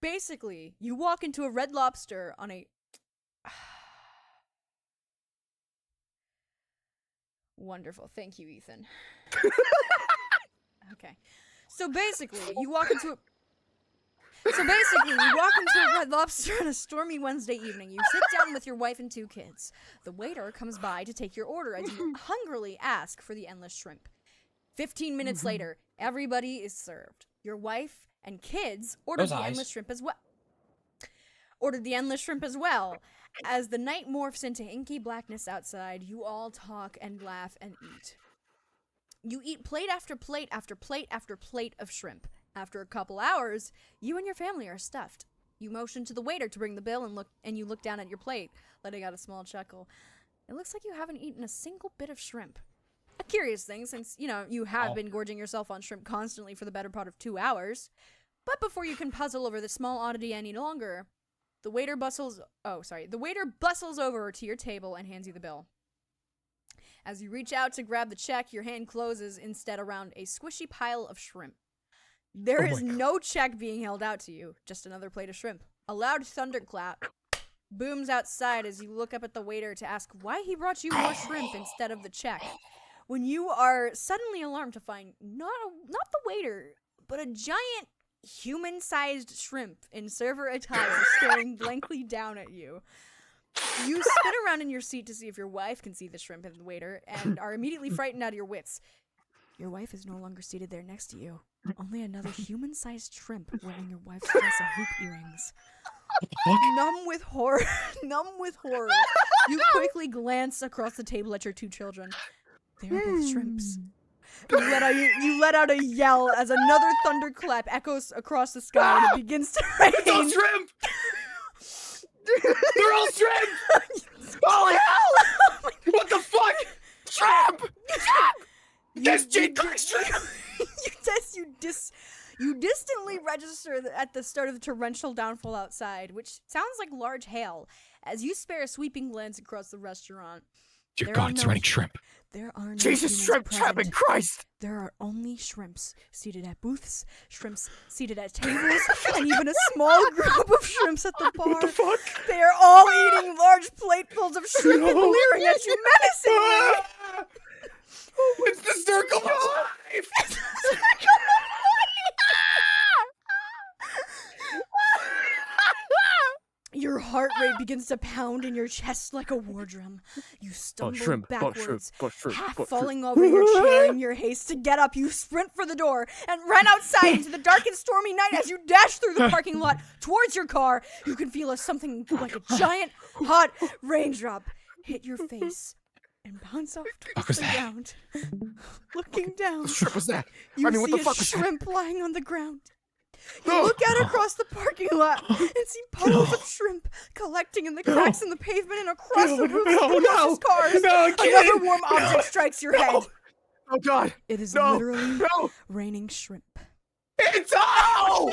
basically, you walk into a Red Lobster on a... Wonderful. Thank you, Ethan. Okay. So basically, you walk into a Red Lobster on a stormy Wednesday evening. You sit down with your wife and 2 kids. The waiter comes by to take your order as you hungrily ask for the endless shrimp. 15 minutes later, everybody is served. Your wife and kids ordered the endless shrimp as well. As the night morphs into inky blackness outside, you all talk and laugh and eat. You eat plate after plate after plate after plate of shrimp. After a couple hours, you and your family are stuffed. You motion to the waiter to bring the bill and you look down at your plate, letting out a small chuckle. It looks like you haven't eaten a single bit of shrimp. A curious thing, since, you have been gorging yourself on shrimp constantly for the better part of 2 hours. But before you can puzzle over this small oddity any longer, the waiter bustles over to your table and hands you the bill. As you reach out to grab the check, your hand closes instead around a squishy pile of shrimp. There is no check being held out to you, just another plate of shrimp. A loud thunderclap booms outside as you look up at the waiter to ask why he brought you more shrimp instead of the check. When you are suddenly alarmed to find not the waiter, but a giant human-sized shrimp in server attire staring blankly down at you. You spin around in your seat to see if your wife can see the shrimp and the waiter, and are immediately frightened out of your wits. Your wife is no longer seated there next to you. Only another human-sized shrimp wearing your wife's dress and hoop earrings. Numb with horror, you quickly glance across the table at your 2 children. They are both shrimps. You let out a yell as another thunderclap echoes across the sky and it begins to rain. It's all shrimp! They're all shrimp! Holy hell! What the fuck? Shrimp! You distantly register at the start of the torrential downfall outside, which sounds like large hail, as you spare a sweeping glance across the restaurant. Dear God, it's raining shrimp. There are no Jesus, shrimp trapping Christ! There are only shrimps seated at booths, shrimps seated at tables, and even a small group of shrimps at the bar. What the fuck? They are all eating large platefuls of shrimp and leering at you menacingly. It's the circle of life! Your heart rate begins to pound in your chest like a war drum. You stumble backwards, half falling over your chair in your haste to get up. You sprint for the door and run outside into the dark and stormy night. As you dash through the parking lot towards your car, you can feel something like a giant, hot raindrop hit your face and bounce off towards the ground. Looking down, What shrimp was that? you see what the a fuck was that? shrimp lying on the ground. You look out across the parking lot and see puddles of shrimp collecting in the cracks in the pavement and across the roofs of the buses' cars. Another warm object strikes your head. Oh God! It is No! literally No! raining shrimp. It's all!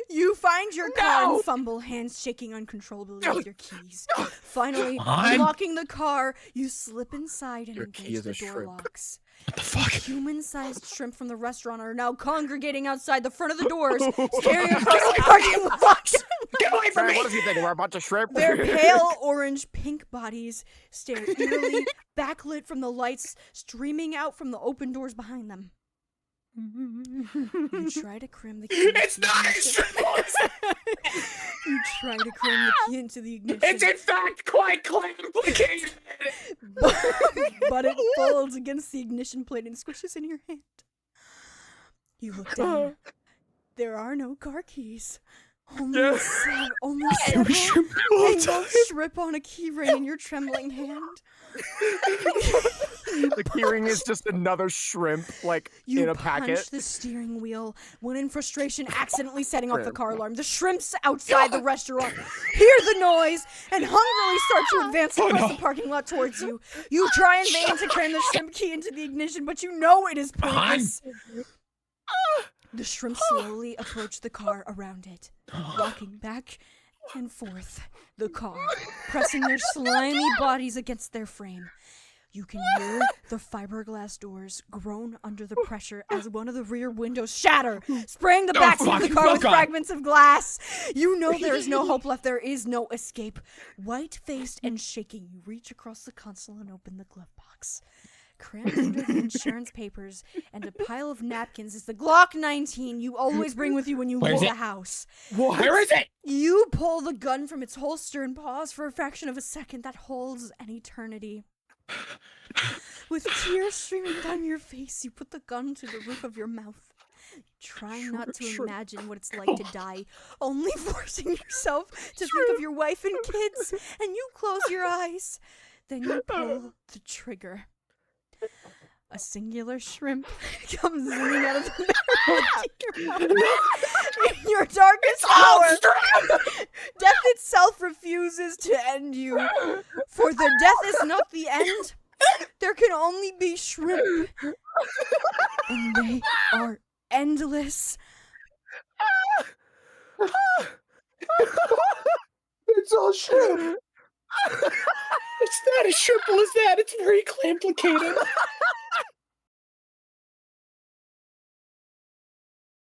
You find your car and fumble, hands shaking uncontrollably with your keys. Finally, unlocking the car, you slip inside and engage the door locks. What the fuck? Human-sized shrimp from the restaurant are now congregating outside the front of the doors, staring across the parking lot. Get away from Sorry, me! what does he think? We're a bunch of shrimp? Their pale orange-pink bodies stare eerily, backlit from the lights streaming out from the open doors behind them. You try to cram the key. It's not a shrimp! You try to cram the key into the ignition. It's in fact quite complicated! but it folds against the ignition plate and squishes in your hand. You look down. There are no car keys. Only several angled shrimp on a key ring in your trembling hand. The keyring is just another shrimp, in a packet. You punch the steering wheel when in frustration accidentally setting off the car alarm. The shrimps outside the restaurant hear the noise and hungrily start to advance across the parking lot towards you. You try in vain to cram the shrimp key into the ignition, but you know it is pointless. The shrimp slowly approach the car around it, walking back and forth the car, pressing their slimy bodies against their frame. You can hear the fiberglass doors groan under the pressure as one of the rear windows shatter, spraying the backseat of the car with fragments of glass. You know there is no hope left. There is no escape. White-faced and shaking, you reach across the console and open the glove box. Crammed under the insurance papers and a pile of napkins is the Glock 19 you always bring with you when you leave the house. Where is it? You pull the gun from its holster and pause for a fraction of a second that holds an eternity. With tears streaming down your face, you put the gun to the roof of your mouth. Trying not to imagine what it's like to die, only forcing yourself to think of your wife and kids, and you close your eyes. Then you pull the trigger. A singular shrimp comes zooming out of the barrel in your darkest hour. Death itself refuses to end you. For the death is not the end. There can only be shrimp. And they are endless. It's all shrimp. It's not as simple as that. It's very complicated.